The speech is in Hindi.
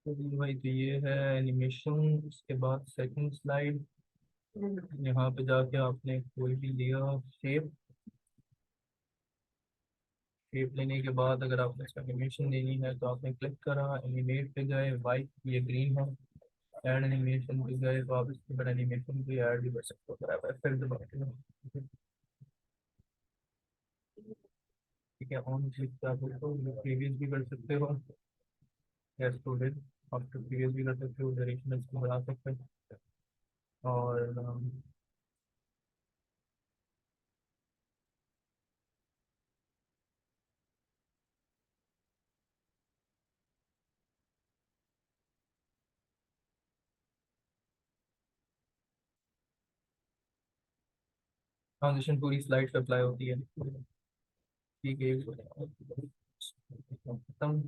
तो जी भाई, तो ये है एनिमेशन। उसके बाद सेकंड स्लाइड। यहाँ पे जाके आपने कोई भी लिया शेप। शेप लेने के बाद अगर आपने इसका एनिमेशन देनी है तो आपने क्लिक करा, एनिमेट पे गए, वाइट ये ग्रीन है। ऐड एनिमेशन पे गए तो आप इसके बाद एनिमेशन भी ऐड भी कर सकते हो, अगर आप F5 दबाते हो। ठीक है, ऑन क्लिक कर सकते हो, प्रीवियस भी कर सकते हो। यस स्टूडेंट, आप तो प्रीवियस भी कर सकते हो, डायरेक्शन इसको बढ़ा सकते हो। और ट्रांजिशन पूरी स्लाइड पे अप्लाई होती है। ठीक है, खत्म।